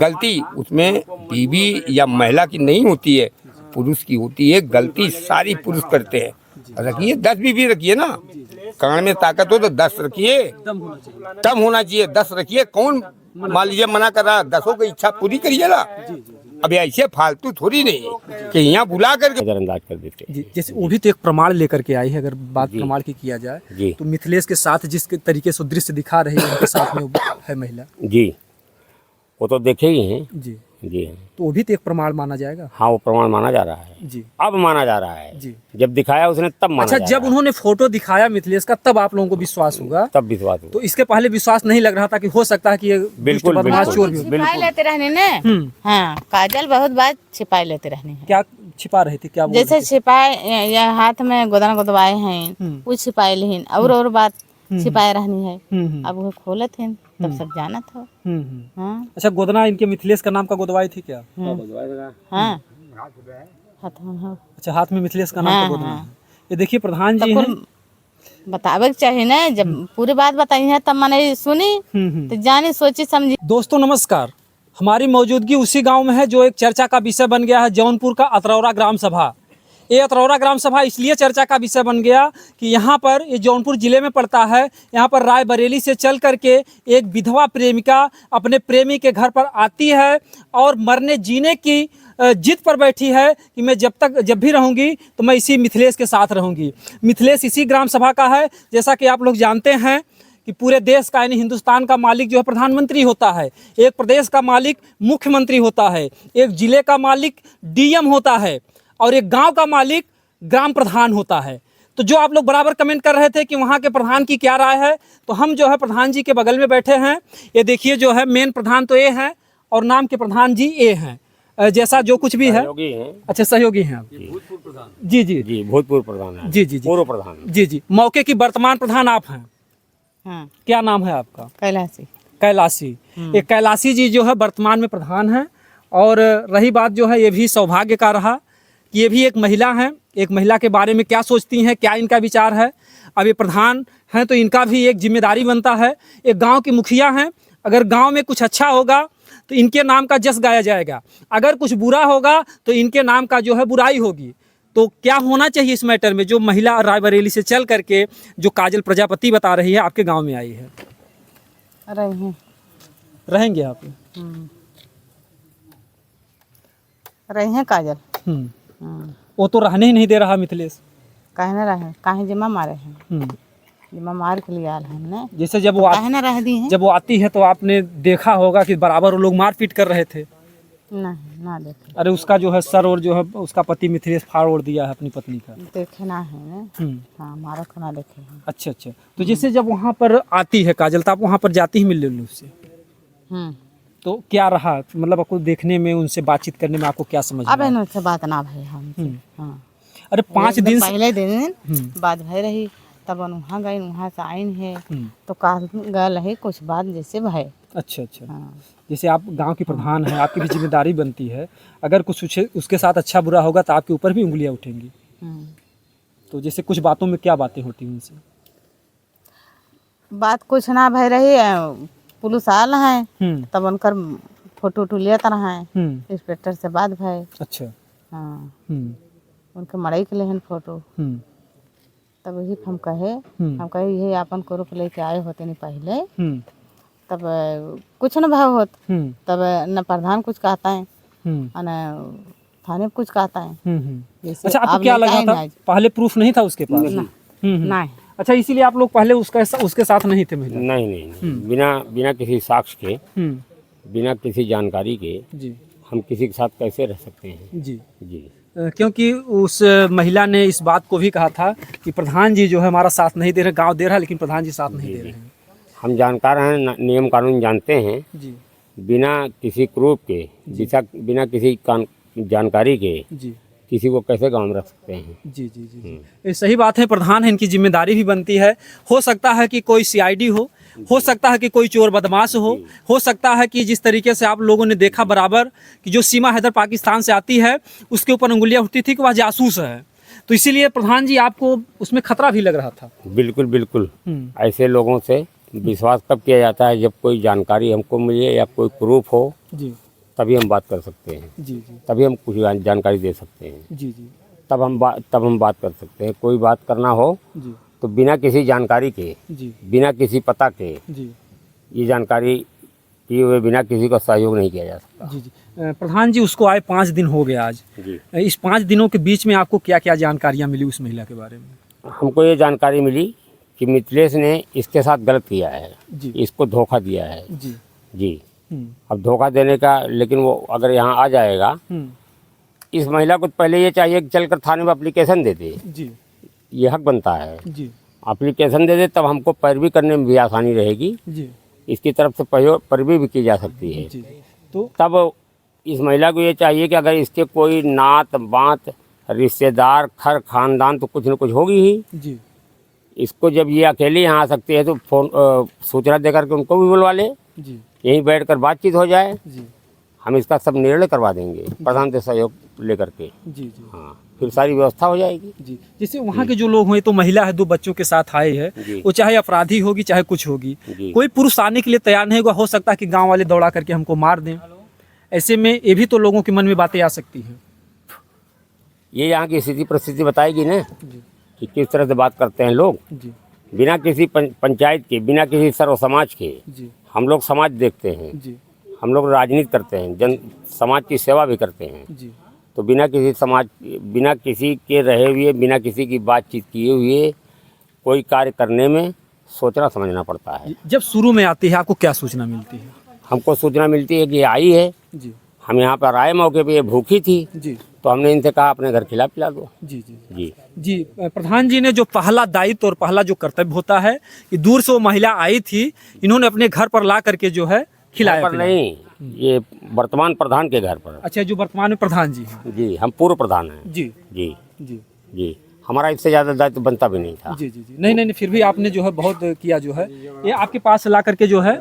गलती उसमें बीवी या महिला की नहीं होती है, पुरुष की होती है। गलती सारी पुरुष करते हैं। रखिए 10 बीवी रखिए ना, कान में ताकत हो तो 10 रखिए, दम होना चाहिए 10 रखिए। कौन मान लीजिए मना कर रहा, 10 की इच्छा पूरी करिए ना। अभी ऐसे फालतू थोड़ी नहीं है कि यहाँ बुला करके नजरअंदाज कर देते। जैसे वो भी तो एक प्रमाण लेकर के आई है। अगर बात प्रमाण की किया जाए तो मिथिलेश के साथ जिस तरीके से दृश्य दिखा रही है, उनके साथ में है महिला जी, वो तो देखे ही हैं जी जी। तो वो भी तो एक प्रमाण माना जाएगा। हाँ, वो प्रमाण माना जा रहा है जी, अब माना जा रहा है जी। जब दिखाया उसने तब माना अच्छा, जा जब रहा उन्होंने फोटो दिखाया मिथिलेश का तब आप लोगों को विश्वास होगा? है। तब विश्वास हुआ। तो इसके पहले विश्वास नहीं लग रहा था कि हो सकता है कि ये बिल्कुल बदमाश चोर भी हो? छिपा लेते रहने ने। हाँ, काजल बहुत बात छिपाई लेते रहने हैं। क्या छिपा रहे थे? क्या बोल जैसे रहे थे? छिपाए या हाथ में गोदना गोदवाए हैं, वो छिपाए लेहिन और बात छिपाए रहनी है। अब वो खोले थे तब सब जाना था। हाँ अच्छा, गोदना इनके मिथिलेश का नाम का गोदवाई थी क्या? हाँ, हाथ में हाँ। अच्छा, हाथ में मिथिलेश का नाम हाँ, का गोदना हाँ। है। ये देखिए प्रधान जी हैं। बतावे के चाहिए ना, जब पूरी बात बताई है तब मैंने सुनी तो जानी सोची समझी। दोस्तों नमस्कार, हमारी मौजूदगी उसी गांव में है जो एक चर्चा का विषय बन गया है, जौनपुर का अतरौरा ग्राम सभा। ये अतरौरा ग्राम सभा इसलिए चर्चा का विषय बन गया कि यहाँ पर, ये जौनपुर जिले में पड़ता है, यहाँ पर रायबरेली से चल करके एक विधवा प्रेमिका अपने प्रेमी के घर पर आती है और मरने जीने की जिद पर बैठी है कि मैं जब भी रहूंगी तो मैं इसी मिथिलेश के साथ रहूंगी। मिथिलेश इसी ग्राम सभा का है। जैसा कि आप लोग जानते हैं कि पूरे देश का यानी हिंदुस्तान का मालिक जो है प्रधानमंत्री होता है, एक प्रदेश का मालिक मुख्यमंत्री होता है, एक जिले का मालिक डीएम होता है और एक गांव का मालिक ग्राम प्रधान होता है। तो जो आप लोग बराबर कमेंट कर रहे थे कि वहाँ के प्रधान की क्या राय है, तो हम जो है प्रधान जी के बगल में बैठे हैं। ये देखिए जो है मेन प्रधान तो ये हैं और नाम के प्रधान जी ये हैं। जैसा जो कुछ भी है। अच्छा, सहयोगी हैं आप? जी जी जी, भूतपूर्व प्रधान है। जी जी जी, पूर्व प्रधान जी जी। मौके की वर्तमान प्रधान आप हैं। हाँ, क्या नाम है आपका? कैलाशी। कैलाशी। ये कैलाशी जी जो है वर्तमान में प्रधान है। और रही बात जो है, ये भी सौभाग्य का रहा कि ये भी एक महिला हैं। एक महिला के बारे में क्या सोचती हैं, क्या इनका विचार है। अब ये प्रधान हैं तो इनका भी एक जिम्मेदारी बनता है। एक गांव की मुखिया हैं, अगर गांव में कुछ अच्छा होगा तो इनके नाम का जस गाया जाएगा, अगर कुछ बुरा होगा तो इनके नाम का जो है बुराई होगी। तो क्या होना चाहिए इस मैटर में? जो महिला रायबरेली से चल करके जो काजल प्रजापति बता रही है, आपके गांव में आई है, रहेंगे आप? रही है काजल। वो तो रहने ही नहीं दे रहा मिथिलेश। काहे न रहे, काहे जिम्मा मारे हैं, जिम्मा मार के लिए आल हमने। जैसे जब वो काहे न रह दी हैं? जब वो आती है तो आपने देखा होगा कि बराबर वो लोग मारपीट कर रहे थे। नहीं, ना देखे। अरे उसका जो है सर और जो है उसका पति मिथिलेश फाड़ ओढ़ दिया है अपनी पत्नी का। देखे ना है ने। हाँ, मारा को ना देखे हैं। अच्छा अच्छा। तो जैसे जब वहाँ पर आती है काजल, तो आप वहाँ पर जाती ही मिलने उससे? तो क्या रहा, मतलब आपको देखने में, उनसे बातचीत करने में आपको क्या समझ अब में आया? इनसे बात ना भई हमसे। हाँ, अरे 5 दिन पहले दिन बात भई रही, तब वहाँ गई, वहाँ से आइन है तो काल गल है कुछ बात जैसे भय। अच्छा अच्छा। हाँ। जैसे आप गांव की प्रधान हैं, आपकी भी जिम्मेदारी बनती है, अगर कुछ उसके साथ अच्छा बुरा होगा तो आपके ऊपर भी उंगलियां उठेंगी। तो जैसे कुछ बातों में क्या बातें होती हैं उनसे? बात कुछ ना भई रही, पुलिस आल है तब उनकर फोटो वोटो लेत रहे, इंस्पेक्टर से बात भय। अच्छा। हाँ, उनके मड़ई के लेहन फोटो, तब वही हम कहे यही अपन को लेके आए होते नहीं पहले, तब कुछ न भाव होत। तब न प्रधान कुछ कहता है न थाने कुछ कहता है। अच्छा, आपको क्या लगा था? पहले प्रूफ नहीं था उसके पास? नहीं। अच्छा, इसीलिए आप लोग पहले उसके साथ नहीं थे महिला? नहीं, बिना किसी साक्ष्य के, बिना किसी जानकारी के जी हम किसी के साथ कैसे रह सकते हैं? जी जी, क्योंकि उस महिला ने इस बात को भी कहा था कि प्रधान जी जो है हमारा साथ नहीं दे रहे, गांव दे रहा है लेकिन प्रधान जी साथ नहीं दे रहे हैं। हम जानकार हैं, नियम कानून जानते हैं। जी, बिना किसी प्रूफ के, बिना किसी जानकारी के जी, किसी को कैसे गांव में रख सकते हैं? जी जी जी, ये सही बात है। प्रधान है, इनकी जिम्मेदारी भी बनती है। हो सकता है कि कोई सीआईडी हो सकता है कि कोई चोर बदमाश हो सकता है कि जिस तरीके से आप लोगों ने देखा बराबर कि जो सीमा हैदर पाकिस्तान से आती है उसके ऊपर उंगलियां उठती थी कि वह जासूस है। तो इसीलिए प्रधान जी आपको उसमें खतरा भी लग रहा था? बिल्कुल बिल्कुल। ऐसे लोगों से विश्वास कब किया जाता है? जब कोई जानकारी हमको मिले या कोई प्रूफ हो, जी, तभी हम बात कर सकते हैं, जी जी तभी हम कुछ जानकारी दे सकते हैं, जी जी तब हम बात कर सकते हैं। कोई बात करना हो जी तो बिना किसी जानकारी के, जी बिना किसी पता के, जी ये जानकारी किए हुए बिना किसी का सहयोग नहीं किया जा सकता। जी जी प्रधान जी, उसको आए 5 दिन हो गए आज। जी, इस 5 दिनों के बीच में आपको क्या क्या जानकारियाँ मिली उस महिला के बारे में? हमको ये जानकारी मिली कि मिथिलेश ने इसके साथ गलत किया है, जी इसको धोखा दिया है। जी जी, हम्म अब धोखा देने का, लेकिन वो अगर यहाँ आ जाएगा, हम्म, इस महिला को पहले ये चाहिए कि चलकर थाने में एप्लीकेशन दे दे, जी ये हक बनता है। जी एप्लीकेशन दे दे, तब हमको पैरवी करने में भी आसानी रहेगी, जी इसकी तरफ से पैरवी भी की जा सकती है। जी तो तब इस महिला को ये चाहिए कि अगर इसके कोई नात बात रिश्तेदार खर खानदान तो कुछ न कुछ होगी ही। जी इसको जब ये अकेले यहाँ आ सकती है तो फोन सूचना देकर के उनको भी बुलवा ले, जी यहीं बैठकर बातचीत हो जाए, जी हम इसका सब निर्णय करवा देंगे प्रधान से सहयोग लेकर के। जी जी हाँ, फिर सारी व्यवस्था हो जाएगी। जी जैसे वहाँ के जो लोग हैं, तो महिला है, 2 बच्चों के साथ आए हैं, जी। वो चाहे अपराधी होगी चाहे कुछ होगी, जी। कोई पुरुष आने के लिए तैयार नहीं होगा। हो सकता है कि गांव वाले दौड़ा करके हमको मार दें। ऐसे में ये भी तो लोगों के मन में बातें आ सकती हैं। ये यहाँ की स्थिति परिस्थिति बताएगी ना जी कि किस तरह से बात करते हैं लोग, जी बिना किसी पंचायत के, बिना किसी सर्व समाज के। जी हम लोग समाज देखते हैं, जी हम लोग राजनीति करते हैं, जन समाज की सेवा भी करते हैं। जी तो बिना किसी के रहे हुए, बिना किसी की बातचीत किए हुए कोई कार्य करने में सोचना समझना पड़ता है। जब शुरू में आती है, आपको क्या सूचना मिलती है? हमको सूचना मिलती है कि ये आई है, जी हम यहाँ पर आए मौके पे, ये भूखी थी, जी तो हमने इनसे कहा अपने घर खिला पिला दो। जी जी जी, जी प्रधान जी ने जो पहला दायित्व और पहला जो कर्तव्य होता है कि दूर से वो महिला आई थी, इन्होंने अपने घर पर ला करके जो है खिलाया पर पिलाया। नहीं, ये वर्तमान प्रधान के घर पर। अच्छा, जो वर्तमान में प्रधान जी हैं। जी, हम पूर्व प्रधान हैं। जी जी जी जी, हमारा इससे ज़्यादा दायित्व बनता भी नहीं था। जी जी जी नहीं नहीं नहीं, फिर भी आपने जो है बहुत किया जो है। ये आपके पास ला करके जो है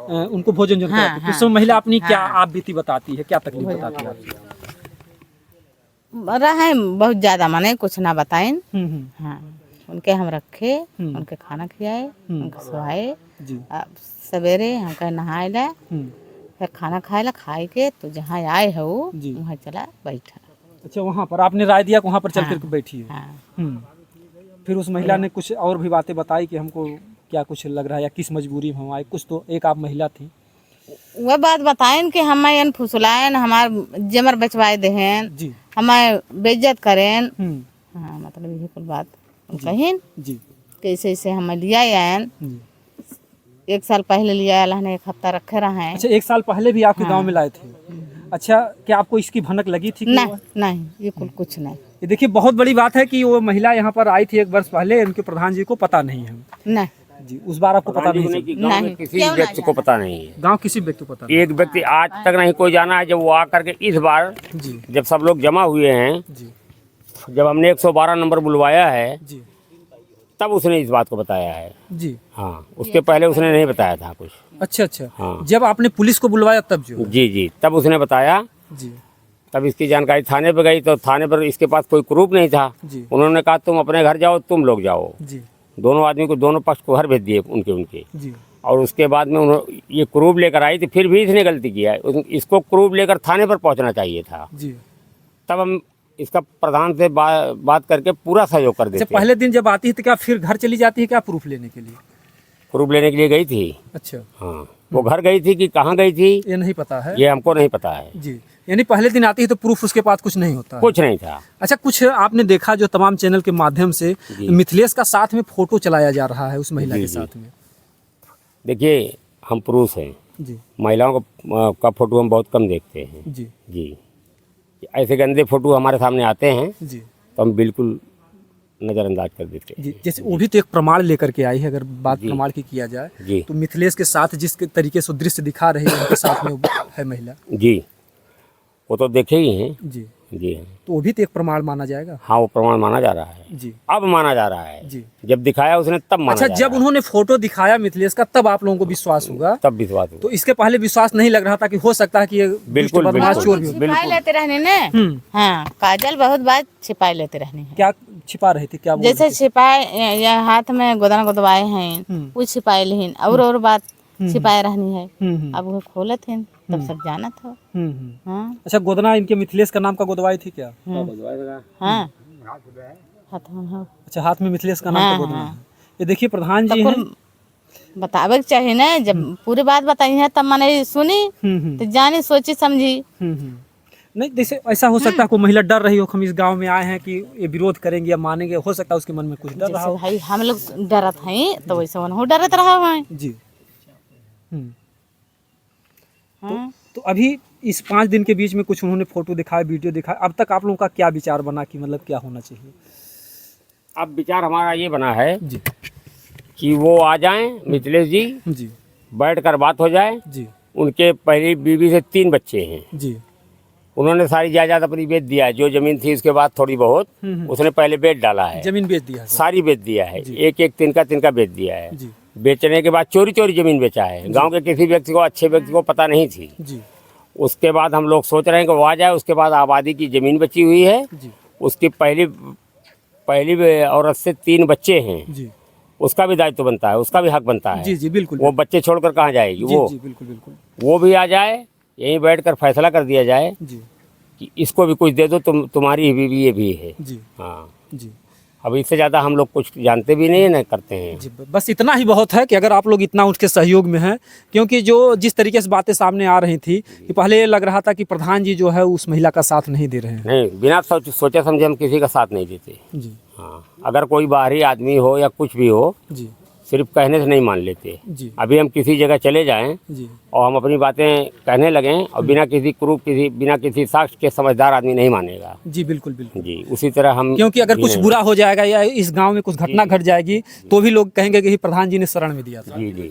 उनको भोजन जो हाँ, कराते। उस समय महिला अपनी क्या आप बीती बताती है, क्या तकलीफ भोजन बताती है आपकी? रहे बहुत ज़्यादा, माने कुछ ना बताएं। हम्म। हाँ, उनके हम रखे, उनके खाना खिलाए, उनके सोआए। जी सवेरे हम कहे नहाए ला, हम्म। फिर खाना खाए ला, खाए के तो जहाँ आए है वो जी। वहाँ चला बैठा। अच्छा, वहाँ पर आपने राय दिया कि वहाँ पर चल हाँ, करके बैठी है। हाँ, फिर उस महिला ने कुछ और भी बातें बताई कि हमको क्या कुछ लग रहा है या किस मजबूरी में हम आए, कुछ तो एक आप महिला थी। वह बात बताएं कि हमें फुसलाएं, हमार जमर बचवाए देहन, जी हमें बेइज्जत करें। हाँ, मतलब यही कुल बात कहीं जी कैसे ऐसे हमें लिया आयन। जी। 1 साल पहले लिया आला ने, 1 हफ्ता रखे रहे। अच्छा, 1 साल पहले भी आपके गांव में लाए थे? अच्छा, क्या आपको इसकी भनक लगी थी कि नहीं नहीं, ये कुछ नहीं। ये देखिए, बहुत बड़ी बात है कि वो महिला यहाँ पर आई थी 1 वर्ष पहले, उनके प्रधान जी को पता नहीं है। नहीं जी, उस बार आपको पता नहीं कि गाँव में नहीं, किसी क्यों ना व्यक्ति को पता नहीं है। गांव किसी व्यक्ति को पता नहीं। एक व्यक्ति आज तक नहीं कोई जाना है। जब वो आकर के इस बार जी जब सब लोग जमा हुए हैं, जी जब हमने 112 नंबर बुलवाया है, जी तब उसने इस बात को बताया है। जी। हाँ, उसके पहले उसने नहीं बताया था कुछ। अच्छा अच्छा, हाँ। जब आपने पुलिस को बुलवाया तब जो? जी जी, तब उसने बताया। जी तब इसकी जानकारी थाने पर गई, तो थाने पर इसके पास कोई प्रूफ नहीं था। जी उन्होंने कहा तुम अपने घर जाओ, तुम लोग जाओ। जी दोनों आदमी को, दोनों पक्ष को घर भेज दिए उनके। जी और उसके बाद में उन्होंने ये क्रूब लेकर आई थी, फिर भी इसने गलती किया है। इसको क्रूब लेकर थाने पर पहुंचना चाहिए था। जी। तब हम इसका प्रधान से बात करके पूरा सहयोग कर देते। अच्छा, पहले दिन जब आती है तो क्या फिर घर चली जाती है क्या प्रूफ लेने के लिए? प्रूफ लेने के लिए गई थी। अच्छा, हाँ, वो घर गई थी कि कहाँ गई थी ये नहीं पता है। ये हमको नहीं पता है। जी, यानी पहले दिन आती है तो प्रूफ उसके पास कुछ नहीं होता है। कुछ नहीं था। अच्छा, कुछ आपने देखा जो तमाम चैनल के माध्यम से जी। मिथिलेश का साथ में फोटो चलाया जा रहा है उस महिला जी, के जी। साथ में? देखिए, हम पुरुष हैं, जी महिलाओं का फोटो हम बहुत कम देखते हैं। जी जी, ऐसे गंदे फोटो हमारे सामने आते हैं जी तो हम बिल्कुल नज़रअंदाज कर देते हैं। जी। जैसे वो भी तो एक प्रमाण लेकर के आई है, अगर बात जी। प्रमाण की किया जाए जी तो मिथिलेश के साथ जिस तरीके से दृश्य दिखा रही है उनके साथ में वो है महिला। जी, वो तो देखे ही हैं। जी, जी तो वो भी तो एक प्रमाण माना जाएगा। हाँ, वो प्रमाण माना जा रहा है। जी अब माना जा रहा है। जी। जब दिखाया उसने तब माना अच्छा, जा जब रहा उन्होंने फोटो दिखाया मिथिलेश का तब आप लोगों को विश्वास होगा? है। तब विश्वास हुआ। तो इसके पहले विश्वास नहीं लग रहा था कि हो सकता है कि ये बिल्कुल, दुष्ट बदमाश बिल्कुल। चोर भी हो? छिपाए लेते रहने ने। हाँ, काजल बहुत बात छिपाए लेते रहने हैं। क्या छिपा रही थी, क्या बोल जैसे रही थी? छिपाए या हाथ में गोदन गोदवाए हैं, वो छिपाए लेहिन। और बात छिपाए रहनी है। अब वो खोले थे तब सब जाना था। हाँ अच्छा, गोदना इनके मिथिलेश का नाम का गोदवाई थी क्या? हाँ हाथ में हाँ। अच्छा, हाथ में मिथिलेश का नाम हाँ, का गोदना हाँ। है। ये देखिए प्रधान जी हैं। बतावे के चाहिए ना, जब पूरी बात बताई है तब मैंने सुनी तो जानी सोची समझी। नहीं, जैसे ऐसा हो सकता है कोई महिला डर रही हो, हम इस गांव में आए हैं कि ये विरोध करेंगे या मानेंगे, हो सकता है उसके मन में कुछ डर रहा जैसे हो। भाई हम लोग डरत हैं तो वैसे उन्होंने डरत रहा है। जी। हाँ। तो अभी इस 5 दिन के बीच में कुछ उन्होंने फोटो दिखाया, वीडियो दिखाया, अब तक आप लोगों का क्या विचार बना कि मतलब क्या होना चाहिए? अब विचार हमारा ये बना है जी कि वो आ जाएं मिथिलेश जी, जी बैठकर बात हो जाए। जी उनके पहली बीवी से 3 बच्चे हैं। जी। उन्होंने सारी जायदाद अपनी बेच दिया है, जो जमीन थी उसके बाद थोड़ी बहुत उसने पहले बेच डाला है, जमीन बेच दिया है। सारी बेच दिया है, एक एक तिनका बेच दिया है। जी बेचने के बाद चोरी चोरी जमीन बेचा है, गांव के किसी व्यक्ति को, अच्छे व्यक्ति को पता नहीं थी। जी उसके बाद हम लोग सोच रहे हैं कि वो आ जाए। उसके बाद आबादी की जमीन बची हुई है, जी उसकी पहली औरत से 3 बच्चे हैं, जी उसका भी दायित्व बनता है, उसका भी हक बनता है। जी जी बिल्कुल। वो बच्चे छोड़कर कहाँ जाएगी? जी वो जी बिल्कुल बिल्कुल। वो भी आ जाए, यहीं बैठकर फैसला कर दिया जाए जी कि इसको भी कुछ दे दो, तुम्हारी ही बीवी ये भी है। जी हाँ, जी अब इससे ज़्यादा हम लोग कुछ जानते भी नहीं है, ना करते हैं। जी। बस इतना ही बहुत है कि अगर आप लोग इतना उसके सहयोग में हैं, क्योंकि जो जिस तरीके से बातें सामने आ रही थी कि पहले ये लग रहा था कि प्रधान जी जो है उस महिला का साथ नहीं दे रहे हैं। नहीं, बिना सोचे समझे हम किसी का साथ नहीं देते। जी हाँ, अगर कोई बाहरी आदमी हो या कुछ भी हो, जी सिर्फ कहने से नहीं मान लेते। जी अभी हम किसी जगह चले जाएं जी और हम अपनी बातें कहने लगें और बिना किसी साक्ष्य के समझदार आदमी नहीं मानेगा। जी बिल्कुल बिल्कुल। जी, उसी तरह हम, क्योंकि अगर भी कुछ नहीं। बुरा हो जाएगा या इस गांव में कुछ घटना घट जाएगी तो भी लोग कहेंगे कि ये प्रधान जी ने शरण में दिया था। जी जी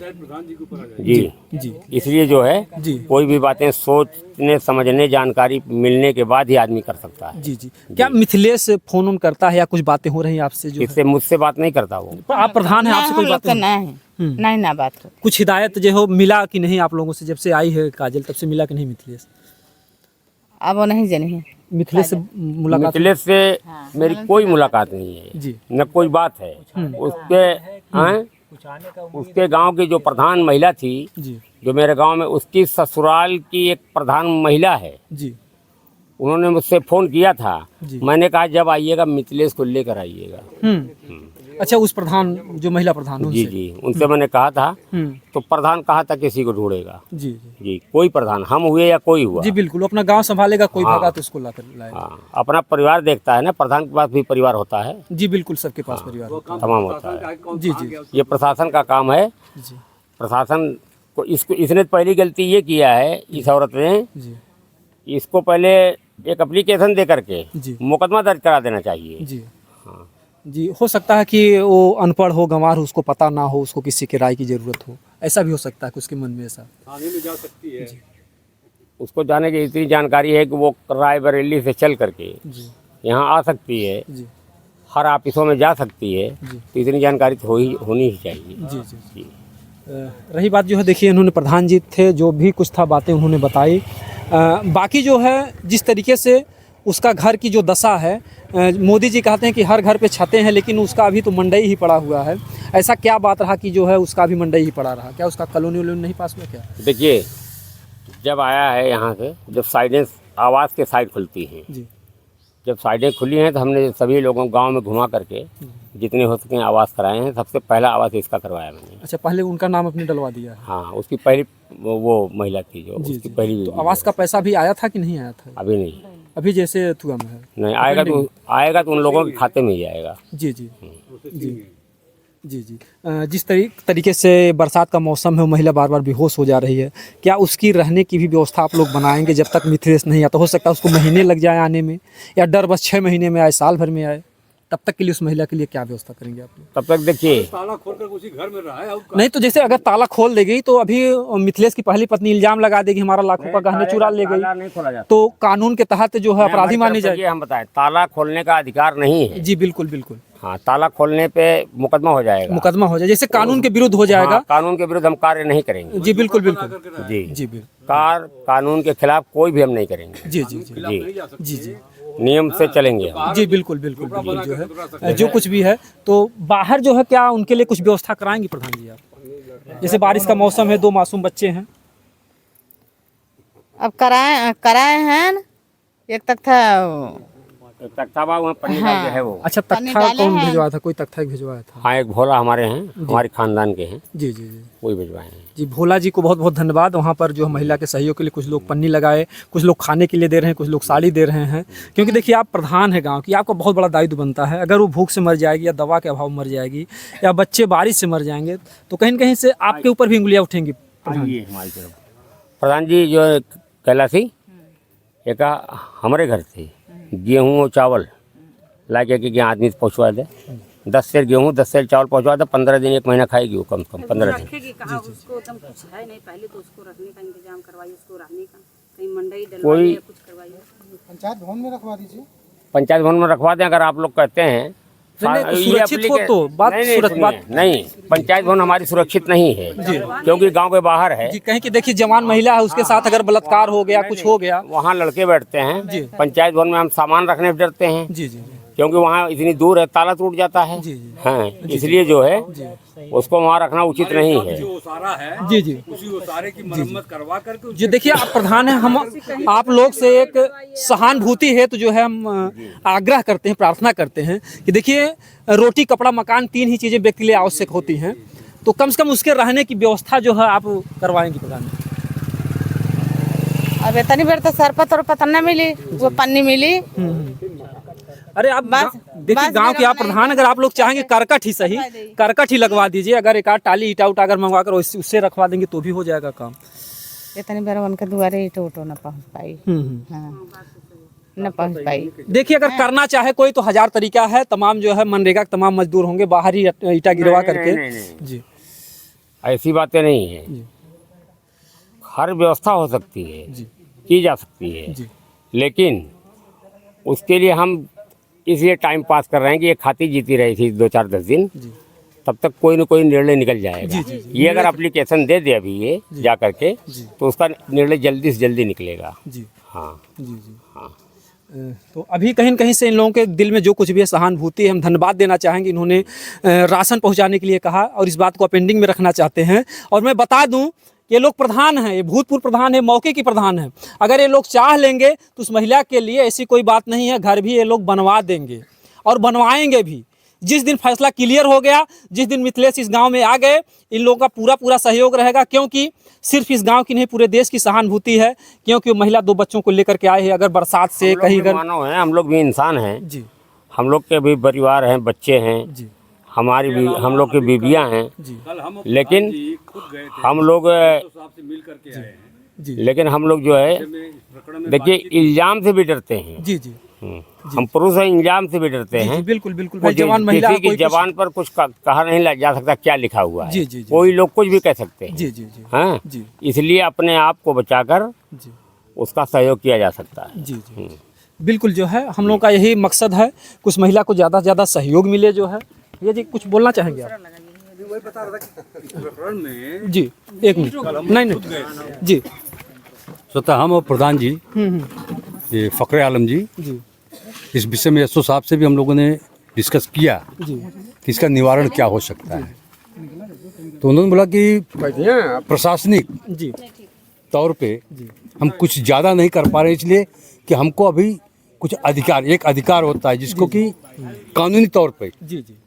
जी जी इसलिए जो है जी कोई भी बातें सोचने समझने जानकारी मिलने के बाद ही आदमी कर सकता है। जी जी। क्या मिथिलेश फोन ऑन करता है या कुछ बातें हो रही हैं आपसे? जो इससे मुझसे बात नहीं करता वो। आप प्रधान हैं, आपसे हम कोई लोग बात का नहीं? नहीं ना बात हो। कुछ हिदायत जो हो मिला कि नहीं आप लोगों से? जब से आई है काजल तब से मिला कि नहीं मिथिलेश? अब वो नहीं जानी है। मिथिलेश से मुलाकात? मिथिलेश से मेरी कोई मुलाकात नहीं है, जी न कोई बात है। उसके गांव की जो प्रधान महिला थी, जी जो मेरे गांव में, उसकी ससुराल की एक प्रधान महिला है, जी उन्होंने मुझसे फ़ोन किया था। जी। मैंने कहा जब आइएगा मिथिलेश को लेकर आइएगा। अच्छा, उस प्रधान जो महिला प्रधान जी उनसे? जी, उनसे मैंने कहा था। हम्म। तो प्रधान कहाँ तक किसी को ढूंढेगा? जी जी, कोई प्रधान, हम हुए या कोई हुआ। जी बिल्कुल, अपना गांव संभालेगा, कोई हाँ। भागा तो उसको लाकर लाएगा। हाँ, अपना परिवार देखता है ना, प्रधान के पास भी परिवार होता है। जी बिल्कुल, सबके पास परिवार होता तमाम होता है। है। जी जी ये प्रशासन का काम है। जी प्रशासन को इसने पहली गलती ये किया है, इस औरत ने, जी इसको पहले एक एप्लीकेशन दे करके जी मुकदमा दर्ज करा देना चाहिए। जी हाँ। जी। हो सकता है कि वो अनपढ़ हो, गंवार हो, उसको पता ना हो, उसको किसी की राय की जरूरत हो, ऐसा भी हो सकता है कि उसके मन में ऐसा। उसको जाने की इतनी जानकारी है कि वो रायबरेली से चल करके जी यहाँ आ सकती है, जी हर ऑफिसों में जा सकती है। जी तो इतनी जानकारी तो होनी ही चाहिए। जी जी जी। रही बात जो है, देखिए इन्होंने प्रधान जी थे, जो भी कुछ था बातें उन्होंने बताई। बाकी जो है जिस तरीके से उसका घर की जो दशा है, मोदी जी कहते हैं कि हर घर पे छतें हैं, लेकिन उसका अभी तो मंडई ही पड़ा हुआ है। ऐसा क्या बात रहा कि जो है उसका भी मंडई ही पड़ा रहा? क्या उसका कॉलोनी वलोनी नहीं पास हुआ क्या? देखिए, जब आया है यहाँ से, जब साइडें आवास के साइड खुलती हैं, जी जब साइडें खुली हैं तो हमने सभी लोगों को गांव में घुमा करके जितने हो सके आवास कराए हैं। सबसे पहला आवास इसका करवाया मैंने। अच्छा, पहले उनका नाम अपने डलवा दिया है? हाँ, उसकी पहली वो महिला थी जो, जी उसकी जी। पहली तो बीवी। आवास का पैसा भी आया था कि नहीं आया था? अभी नहीं, अभी जैसे थुआ में है? नहीं आएगा तो उन लोगों के खाते में ही आएगा। जी जी जी जी जी। जिस तरीके से बरसात का मौसम है, वो महिला बार बार बेहोश हो जा रही है, क्या उसकी रहने की भी व्यवस्था आप लोग बनाएंगे जब तक मिथिलेश नहीं आता? हो सकता है उसको महीने लग जाए आने में, या डर बस 6 महीने में आए, साल भर में आए, तब तक के लिए उस महिला के लिए क्या व्यवस्था करेंगे आप लोग? तब तक देखिए, ताला खोलकर उसी घर में रहा है। नहीं तो जैसे अगर ताला खोल देगी तो अभी मिथिलेश की पहली पत्नी इल्जाम लगा देगी हमारा लाखों का गहने चुरा ले गई, ताला नहीं खोला जाता। तो कानून के तहत जो है अपराधी मानी जाएगी। हम बताएं, ताला खोलने का अधिकार नहीं है। जी बिल्कुल बिल्कुल। हाँ, ताला खोलने पे मुकदमा हो जाएगा। मुकदमा हो जाए, जैसे कानून के विरुद्ध हो जाएगा। हाँ, कानून के विरुद्ध हम कार्य नहीं करेंगे। जी बिल्कुल बिल्कुल। जी जी बिल्कुल। कानून के खिलाफ कोई भी हम नहीं करेंगे। जी जी जी जी जी जी नियम से चलेंगे हम। जी बिल्कुल बिल्कुल बिल्कुल। जो है जो कुछ भी है, तो बाहर जो है क्या उनके लिए कुछ व्यवस्था कराएंगे प्रधान जी आप? जैसे बारिश का मौसम है, 2 मासूम बच्चे हैं। अब कराए हैं, एक तक था तख्ता बाबू में पन्नी डाल के है वो। अच्छा, पानी तख्ता डाले कौन हैं। भिजवाया था? कोई तख्ता भिजवाया था? हाँ, एक भोला हमारे हैं, हमारे खानदान के हैं, जी जी जी वही भिजवाए हैं। जी। भोला जी को बहुत बहुत धन्यवाद। वहाँ पर जो महिला के सहयोग के लिए कुछ लोग पन्नी लगाए, कुछ लोग खाने के लिए दे रहे हैं, कुछ लोग साड़ी दे रहे हैं। क्योंकि देखिए, आप प्रधान है गांव की, आपका बहुत बड़ा दायित्व बनता है। अगर वो भूख से मर जाएगी या दवा के अभाव मर जाएगी या बच्चे बारिश से मर जाएंगे तो कहीं न कहीं से आपके ऊपर भी उंगलियाँ उठेंगी। प्रधान जी जो कैलाशी एक हमारे घर से गेहूँ और चावल ला के आदमी पहुँचवा दे। 10 सेर गेहूँ 10 सेर चावल पहुँचवा दे। 15 दिन 1 महीना खाएगी वो, कम से कम 15 दिन। कहाँ उसको एकदम कुछ है नहीं, पहले तो उसको रखने का इंतजाम करवाइए, उसको रहने का कहीं मंडई कोई डलवाइए, कुछ करवाइए। पंचायत भवन में रखवा दीजिए। पंचायत भवन में रखवा दें अगर आप लोग कहते हैं। नहीं, सुरक्षित हो तो बात नहीं, पंचायत भवन हमारी सुरक्षित नहीं है क्योंकि गांव के बाहर है जी। कहीं कि देखिए, जवान महिला है, उसके साथ अगर बलात्कार हो गया, कुछ हो गया। वहाँ लड़के बैठते हैं। पंचायत भवन में हम सामान रखने से डरते हैं जी जी क्योंकि वहाँ इतनी दूर है, ताला टूट जाता है। हाँ, इसलिए जो है उसको वहाँ रखना उचित नहीं है। जी जी उसी उसारे की मरम्मत करवा करके जी। देखिए, आप प्रधान हैं, हम आप लोग से एक सहानुभूति है तो जो है हम आग्रह करते हैं, प्रार्थना करते हैं कि देखिए, रोटी कपड़ा मकान 3 ही चीज़ें व्यक्ति के लिए आवश्यक होती हैं, तो कम से कम उसके रहने की व्यवस्था जो है आप करवाएंगे प्रधान। अब इतनी बेर तो सरपत और पता न मिली, वो पन्नी मिली। अरे आप देखिए, गांव के आप प्रधान, अगर आप लोग चाहेंगे करकट ही सही, करकट ही लगवा दीजिए। अगर एक आध टाली ईटा उटा अगर मंगवा कर उससे रखवा देंगे तो भी हो जाएगा काम। इतनी बेर उनके दुआरे ईटो उटो न पहुँच पाई। हाँ, न पहुँच पाई। देखिए, अगर करना चाहे कोई तो 1000 तरीका है। तमाम जो है मनरेगा के तमाम मजदूर होंगे, बाहर ही ईटा गिरवा करके। जी, ऐसी बातें नहीं है। हर व्यवस्था हो सकती है, की जा सकती है, लेकिन उसके लिए हम इसलिए टाइम पास कर रहे हैं कि ये खाती जीती रही थी 2-4-10 दिन, तब तक कोई न कोई निर्णय निकल जाएगा। ये अगर एप्लीकेशन दे दे अभी ये जा करके तो उसका निर्णय जल्दी से जल्दी निकलेगा। जी हाँ जी जी। हाँ। तो अभी कहीं न कहीं से इन लोगों के दिल में जो कुछ भी है सहानुभूति है। हम धन्यवाद देना चाहेंगे, इन्होंने राशन पहुंचाने के लिए कहा और इस बात को अपेंडिंग में रखना चाहते हैं। और मैं बता दूं, ये लोग प्रधान हैं, ये भूतपूर्व प्रधान है, मौके की प्रधान है। अगर ये लोग चाह लेंगे तो उस महिला के लिए ऐसी कोई बात नहीं है, घर भी ये लोग बनवा देंगे और बनवाएंगे भी। जिस दिन फैसला क्लियर हो गया, जिस दिन मिथिलेश इस गांव में आ गए, इन लोगों का पूरा सहयोग रहेगा, क्योंकि सिर्फ इस गांव की नहीं पूरे देश की सहानुभूति है। क्योंकि वो महिला 2 बच्चों को लेकर के आए हैं। अगर बरसात से कहीं अगर मानव हैं, हम लोग भी इंसान हैं जी, हम लोग के भी परिवार हैं, बच्चे हैं जी, हमारी भी, हम लोग की बीबियाँ हैं, जी, लेकिन हम लोग जी, लेकिन हम लोग जो है देखिए इल्जाम से भी डरते हैं। जी, जी, हम पुरुष हैं, इल्जाम से भी डरते जी, हैं। बिल्कुल बिल्कुल भाई। जवान महिला किसी की कोई कुछ- जबान पर कुछ कहा नहीं जा सकता क्या लिखा हुआ है। जी, जी, जी, कोई लोग कुछ भी कह सकते हैं। जी, जी, जी, हाँ, जी, इसलिए अपने आप को बचाकर जी, उसका सहयोग किया जा सकता है। जी, जी, बिल्कुल। जो है हम लोग का यही मकसद है, कुछ महिला को ज़्यादा से ज़्यादा सहयोग मिले। जो है ये जी कुछ बोलना चाहेंगे आप? जी, 1 मिनट। नहीं जी, स्वतः हम और प्रधान जी, ये फ़खरे आलम जी, जी, इस विषय में एसओ साहब से भी हम लोगों ने डिस्कस किया जी, कि इसका निवारण क्या हो सकता है। तो उन्होंने बोला कि प्रशासनिक जी, तौर पे हम कुछ ज़्यादा नहीं कर पा रहे, इसलिए कि हमको अभी कुछ अधिकार, एक अधिकार होता है जिसको कि कानूनी तौर पे, जी, जी,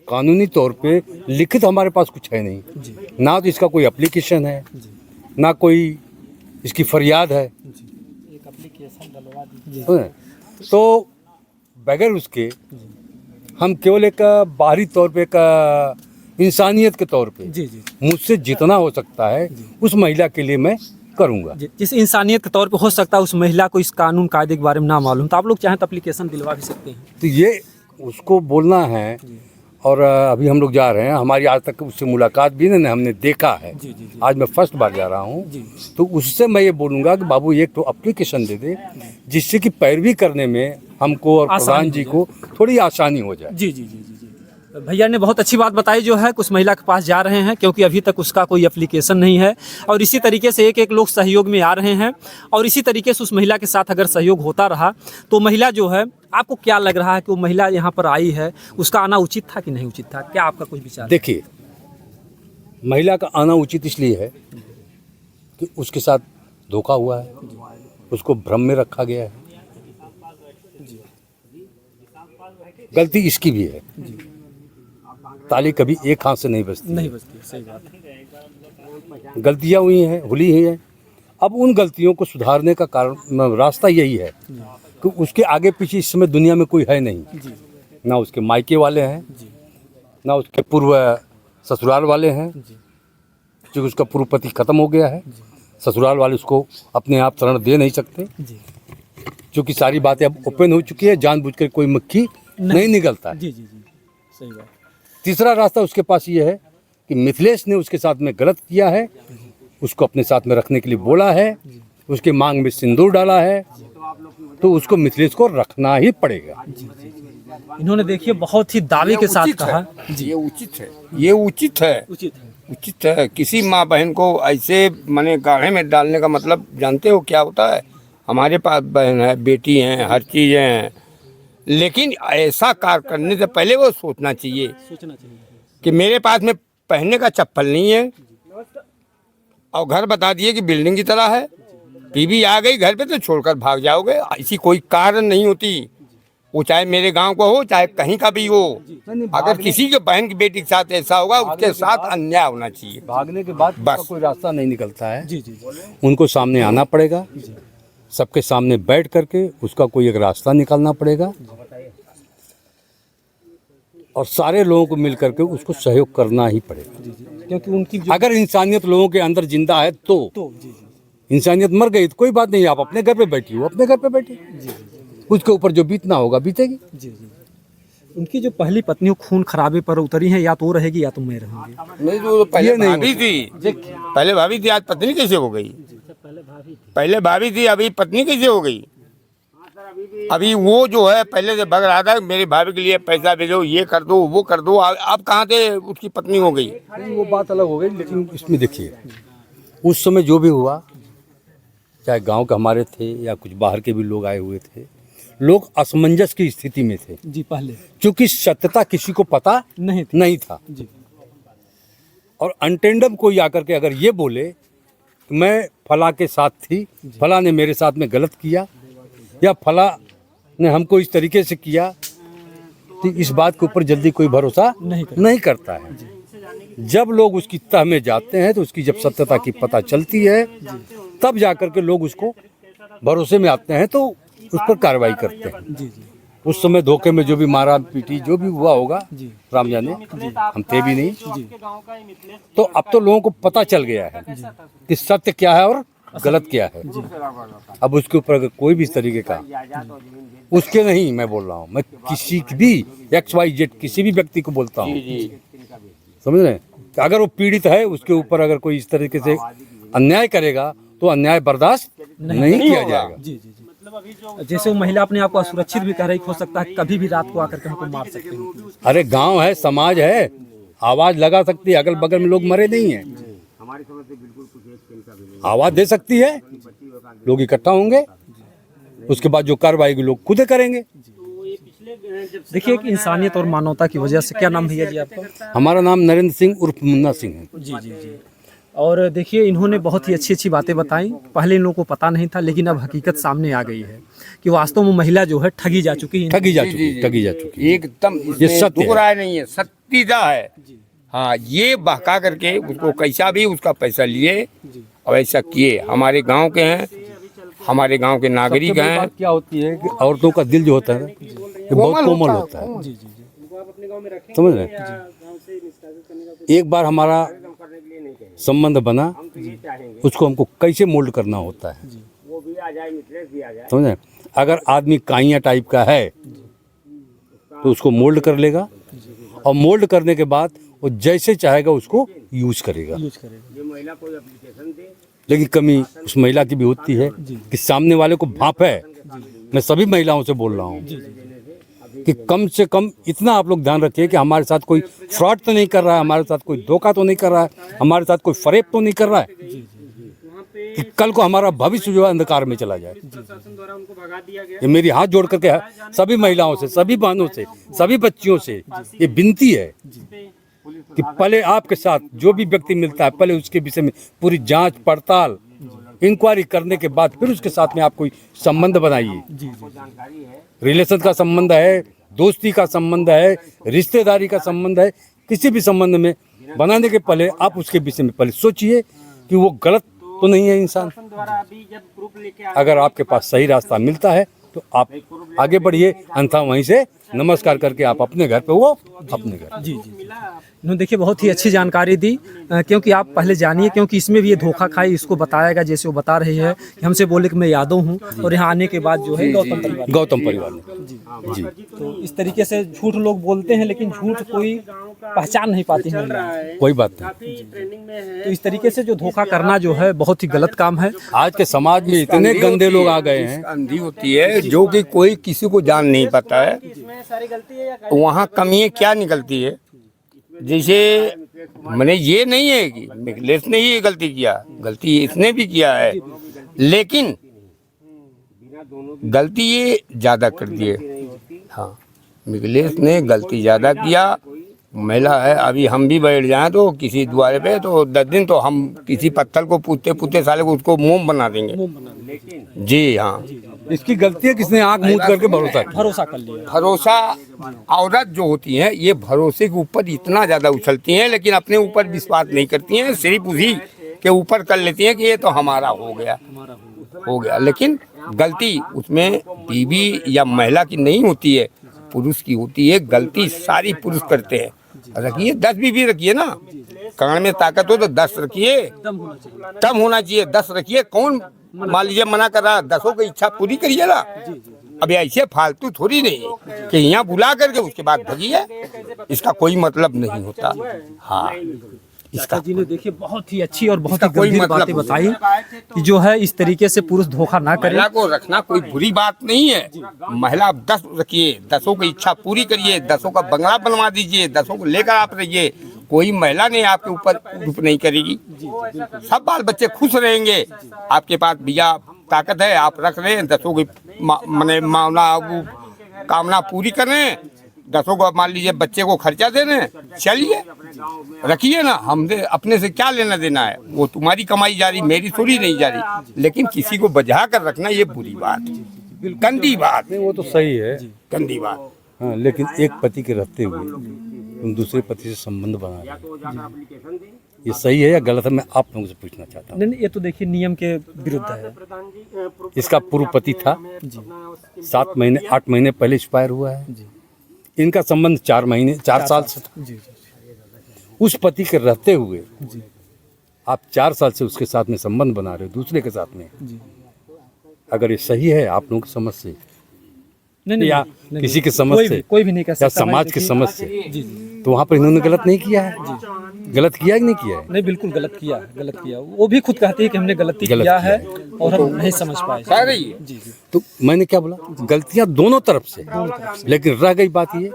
कानूनी तौर पे लिखित हमारे पास कुछ है नहीं। ना तो इसका कोई एप्लीकेशन है, ना कोई इसकी फरियाद है। तो बगैर उसके हम केवल एक बाहरी तौर पे, एक इंसानियत के तौर पे जी, जी, मुझसे जितना हो सकता है उस महिला के लिए मैं करूँगा। जिस इंसानियत के तौर पे हो सकता है उस महिला को इस कानून कायदे के बारे में ना मालूम, तो आप लोग चाहें तो एप्लीकेशन दिलवा भी सकते हैं। तो ये उसको बोलना है। और अभी हम लोग जा रहे हैं, हमारी आज तक उससे मुलाकात भी नहीं, हमने देखा है। जी, जी, जी, आज मैं फर्स्ट बार जा रहा हूँ, जी, तो उससे मैं ये बोलूँगा कि बाबू एक तो एप्लीकेशन दे दे, जिससे कि पैरवी करने में हमको और प्रधान जी को थोड़ी आसानी हो जाए। जी, जी, जी, जी, जी। भैया ने बहुत अच्छी बात बताई। जो है कुछ महिला के पास जा रहे हैं क्योंकि अभी तक उसका कोई एप्लीकेशन नहीं है, और इसी तरीके से एक लोग सहयोग में आ रहे हैं। और इसी तरीके से उस महिला के साथ अगर सहयोग होता रहा तो महिला जो है, आपको क्या लग रहा है कि वो महिला यहाँ पर आई है, उसका आना उचित था कि नहीं उचित था? क्या आपका कुछ विचार? देखिए, महिला का आना उचित इसलिए है कि उसके साथ धोखा हुआ है, उसको भ्रम में रखा गया है। गलती इसकी भी है। ताली कभी एक हाथ से नहीं बजती। नहीं बचती, सही बात है। गलतियां हुई हैं, हुई हैं। अब उन गलतियों को सुधारने का कारण रास्ता यही है कि उसके आगे पीछे इस समय दुनिया में कोई है नहीं। ना उसके मायके वाले हैं, ना उसके पूर्व ससुराल वाले हैं, क्योंकि उसका पूर्व पति खत्म हो गया है। ससुराल वाले उसको अपने आप शरण दे नहीं सकते, क्योंकि सारी बातें अब ओपन हो चुकी है। जानबूझकर कोई मक्खी नहीं निकलता है। जी जी जी, सही बात। तीसरा रास्ता उसके पास ये है कि मिथिलेश ने उसके साथ में गलत किया है, उसको अपने साथ में रखने के लिए बोला है, उसके मांग में सिंदूर डाला है, तो उसको मिथिलेश को रखना ही पड़ेगा। इन्होंने देखिए बहुत ही दावे के साथ कहा। ये उचित है, ये उचित है, उचित है। उचित है। किसी माँ बहन को ऐसे माने गाढ़े में डालने का मतलब जानते हो क्या होता है? हमारे पास बहन है, बेटी हैं, हर चीज़ हैं, लेकिन ऐसा कार्य करने से पहले वो सोचना चाहिए कि मेरे पास में पहनने का चप्पल नहीं है और घर बता दिए कि बिल्डिंग की तरह है, बीवी आ गई घर पे तो छोड़कर भाग जाओगे। ऐसी कोई कारण नहीं होती, वो चाहे मेरे गांव का हो चाहे कहीं का भी हो। अगर किसी के बहन की बेटी के साथ ऐसा होगा, उसके साथ अन्याय होना चाहिए। भागने के बाद बस। कोई रास्ता नहीं निकलता है। जी जी उनको सामने आना पड़ेगा, सबके सामने बैठ करके उसका कोई एक रास्ता निकालना पड़ेगा और सारे लोगों को मिल करके उसको सहयोग करना ही पड़ेगा। क्योंकि उनकी अगर इंसानियत लोगों के अंदर जिंदा है तो इंसानियत मर गई तो कोई बात नहीं, आप अपने घर पे बैठी हो, अपने घर पे बैठी, उसके ऊपर जो बीतना होगा बीतेगी। जी जी, उनकी जो पहली पत्नी खून खराबे पर उतरी है, या तो वो रहेगी या तो मैं रहूंगी। नहीं तो पहले ये नहीं भाभी थी, पहले भाभी थी, आज पत्नी कैसे हो गई? पहले भाभी थी, अभी पत्नी कैसे हो गई? अभी वो जो है पहले से भग रहा था मेरी भाभी के लिए पैसा भेजो, ये कर दो, वो कर दो, अब कहाँ से उसकी पत्नी हो गई? वो बात अलग हो गई, लेकिन इसमें देखिए उस समय जो भी हुआ, चाहे गांव के हमारे थे या कुछ बाहर के भी लोग आए हुए थे, लोग असमंजस की स्थिति में थे। जी, पहले क्योंकि सत्यता किसी को पता नहीं था। जी और अनटेंडम कोई आकर के अगर ये बोले कि मैं फला के साथ थी, फला ने मेरे साथ में गलत किया या फला ने हमको इस तरीके से किया, तो इस बात के ऊपर जल्दी कोई भरोसा नहीं करता है। जब लोग उसकी तह में जाते हैं तो उसकी जब सत्यता की पता चलती है, तब जाकर के लोग उसको भरोसे में आते हैं, तो उस पर कार्रवाई करते हैं। जी जी, उस समय धोखे में जो भी मारा पीटी जो भी हुआ होगा, राम जाने, हम थे भी नहीं। तो अब तो लोगों को पता चल गया है कि सत्य क्या है और गलत क्या है। अब उसके ऊपर अगर कोई भी इस तरीके का, उसके नहीं मैं बोल रहा हूँ, मैं किसी भी XYZ किसी भी व्यक्ति को बोलता हूँ, समझ रहे हैं, कि अगर वो पीड़ित है उसके ऊपर अगर कोई इस तरीके से अन्याय करेगा तो अन्याय बर्दाश्त नहीं किया जाएगा। जी जी जी। जैसे वो महिला अपने आप को असुरक्षित भी कह रही, हो सकता है कभी भी रात को आकर के हमको मार सकते हैं। अरे गांव है, समाज है, आवाज लगा सकती है, अगल बगल में लोग मरे नहीं हैं, आवाज दे सकती है, लोग इकट्ठा होंगे, उसके बाद जो कार्रवाई लोग खुद करेंगे। देखिए कि इंसानियत और मानवता की वजह से, क्या नाम भैया जी आपका? हमारा नाम नरेंद्र सिंह उर्फ मुन्ना सिंह है। जी जी जी। और देखिए इन्होंने बहुत ही अच्छी अच्छी बातें बताई, पहले इन लोगों को पता नहीं था, लेकिन अब हकीकत सामने आ गई है कि वास्तव में महिला जो है ठगी जा चुकी है। ठगी जा चुकी। एकदम ये सत्य दुख रहा नहीं है, सत्यता है। हाँ, ये बहका करके उसको कैसा भी उसका पैसा लिए और ऐसा किए। हमारे गांव के हैं, हमारे गांव के नागरिक सबसे बड़ी हैं। बात क्या होती है कि औरतों का दिल जो होता है ये बहुत कोमल होता है, जी जी जी, समझ रहे हैं। एक बार हमारा संबंध बना, उसको हमको कैसे मोल्ड करना होता है, समझ रहे हैं। अगर आदमी काइया टाइप का है तो उसको मोल्ड कर लेगा और मोल्ड करने के बाद वो जैसे चाहेगा उसको यूज करेगा। लेकिन कमी उस महिला की भी होती है कि सामने वाले को भाप है। मैं सभी महिलाओं से बोल रहा हूँ कि कम से कम इतना आप लोग ध्यान रखिए कि हमारे साथ कोई फ्रॉड तो नहीं कर रहा है, हमारे साथ कोई धोखा तो नहीं कर रहा है, हमारे साथ कोई फरेब तो नहीं कर रहा है कि कल को हमारा भविष्य जो है अंधकार में चला जाए। ये मेरी हाथ जोड़ करके सभी महिलाओं से, सभी बहनों से, सभी बच्चियों से ये विनती है कि पहले आपके साथ जो भी व्यक्ति मिलता है पहले उसके विषय में पूरी जांच पड़ताल इंक्वायरी करने के बाद फिर उसके साथ में आप कोई संबंध बनाइए। रिलेशन का संबंध है, दोस्ती का संबंध है, रिश्तेदारी का संबंध है, किसी भी संबंध में बनाने के पहले आप उसके विषय में पहले सोचिए कि वो गलत तो नहीं है इंसान। अगर आपके पास सही रास्ता मिलता है तो आप आगे बढ़िए, अन्यथा वहीं से नमस्कार करके आप अपने घर पे वो अपने घर। जी जी, इन्होंने देखिए बहुत ही अच्छी जानकारी दी, क्योंकि आप पहले जानिए, क्योंकि इसमें भी ये धोखा खाई इसको बताएगा, जैसे वो बता रहे हैं कि हमसे बोले कि मैं यादव हूँ और यहाँ आने के बाद जो है गौतम परिवार में जी। तो इस तरीके से झूठ लोग बोलते हैं, लेकिन झूठ कोई पहचान नहीं पाती है। कोई बात नहीं। तो इस तरीके से जो धोखा करना जो है बहुत ही गलत काम है। आज के समाज में इतने गंदे लोग आ गए हैं। अंधी होती है जो कि कोई किसी को जान नहीं पाता है, वहाँ कमियाँ क्या निकलती है। जैसे मैंने ये नहीं है कि मिथिलेश ने ही गलती किया, गलती इसने भी किया है, लेकिन गलती ये ज्यादा कर दी है। हाँ, मिथिलेश ने गलती ज्यादा किया। महिला है, अभी हम भी बैठ जाएं तो किसी द्वारे पे तो 10 दिन तो हम किसी पत्थर को पूछते पूछते साले को उसको मोम बना देंगे। जी हाँ, इसकी गलती है किसने आंख मूंद करके भरोसा कर लिया। भरोसा औरत जो होती हैं ये भरोसे के ऊपर इतना ज्यादा उछलती हैं, लेकिन अपने ऊपर विश्वास नहीं करती हैं, सिर्फ उसी के ऊपर कर लेती हैं कि ये तो हमारा हो गया। लेकिन गलती उसमें बीवी या महिला की नहीं होती है, पुरुष की होती है। गलती सारी पुरुष करते हैं। रखिए 10 बीवी रखिए ना, कान में ताकत हो तो 10 रखिए, दम होना चाहिए। 10 रखिए, कौन मान लीजिए मना कर रहा, 10 की इच्छा पूरी करिए ना। अब ऐसे फालतू थोड़ी नहीं है कि यहाँ बुला करके उसके बाद भगिए, इसका कोई मतलब नहीं होता। हाँ, इसका जी ने देखिए बहुत ही अच्छी और बहुत ही गंभीर बातें बताई कि जो है इस तरीके से पुरुष धोखा ना करे। महिला को रखना कोई बुरी बात नहीं है। महिला 10 रखिए, 10 की इच्छा पूरी करिए, 10 का बंगला बनवा दीजिए, 10 को लेकर आप रहिए। कोई महिला नहीं आपके ऊपर रूप नहीं करेगी, सब बाल बच्चे खुश रहेंगे। आपके पास भैया ताकत है, आप रख रहे हैं, 10 की कामना पूरी करें, 10 को मान लीजिए बच्चे को खर्चा दे रहे हैं, चलिए रखिए ना। हमने अपने से क्या लेना देना है, वो तुम्हारी कमाई जा रही, मेरी थोड़ी नहीं जा रही। लेकिन किसी को बजा कर रखना ये बुरी बात, गंदी बात। वो तो सही है, गंदी बात। हाँ, लेकिन एक पति के रहते हुए तुम दूसरे पति से संबंध बना रहे, ये सही है या गलत है? मैं आप लोगों से पूछना चाहता हूँ। नहीं, ये तो देखिए नियम के विरुद्ध है। इसका पूर्व पति था, 7 महीने 8 महीने पहले एक्सपायर हुआ है। इनका संबंध 4 साल से था। उस पति के रहते हुए आप 4 साल से उसके साथ में संबंध बना रहे हो दूसरे के साथ में। अगर ये सही है आप लोगों की समझ से या किसी की समझ से, कोई भी नहीं कह सकता, या समाज की समझ से, तो वहाँ पर इन्होंने गलत नहीं किया है। गलत किया कि नहीं किया है? नहीं, बिल्कुल गलत किया। वो भी खुद कहती है कि हमने गलती किया है और हम नहीं समझ पाए। जी। तो मैंने क्या बोला, गलतियां दोनों तरफ से, लेकिन रह गई बात ये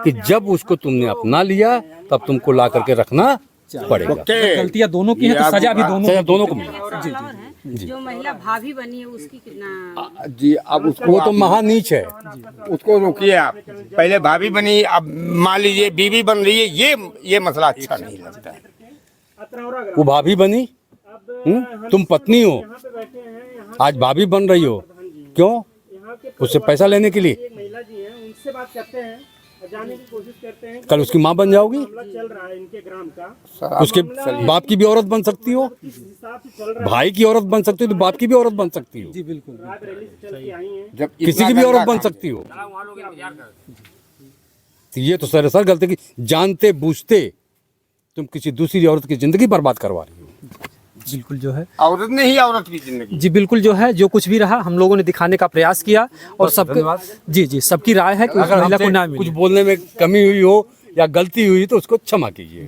कि जब उसको तुमने अपना लिया तब तुमको ला करके रखना पड़ेगा। गलतियां दोनों की हैं तो सजा भी दोनों को मिलेगी। जी। जो महिला भाभी बनी है उसकी कितना जी, अब उसको वो तो महानीच है, उसको रोकिए आप। पहले भाभी बनी, अब मान लीजिए बीवी बन रही है, ये मसला अच्छा नहीं लगता है। वो भाभी बनी, तुम पत्नी हो, आज भाभी बन रही हो, क्यों? उससे पैसा लेने के लिए। महिला जी हैं, उनसे बात करते हैं, जाने की कोशिश करते हैं। कल उसकी माँ बन जाओगी, चल रहा है इनके ग्राम का, उसके बाप की भी औरत बन सकती हो, भाई की औरत बन सकती हो, तो बाप की भी औरत बन सकती हो। जी बिल्कुल। रैली से चल के आई हैं। जब किसी की भी औरत बन सकती हो। तो ये तो सरासर गलती की, जानते बूझते तुम किसी दूसरी औरत की जिंदगी बर्बाद करवा रही हो। बिल्कुल जो है औरत ने ही औरत की जिंदगी। जी बिल्कुल जो है, जो कुछ भी रहा हम लोगों ने दिखाने का प्रयास किया और सबके जी सबकी राय है कि उस महिला को ना मिले। कुछ बोलने में कमी हुई हो या गलती हुई तो उसको क्षमा कीजिए।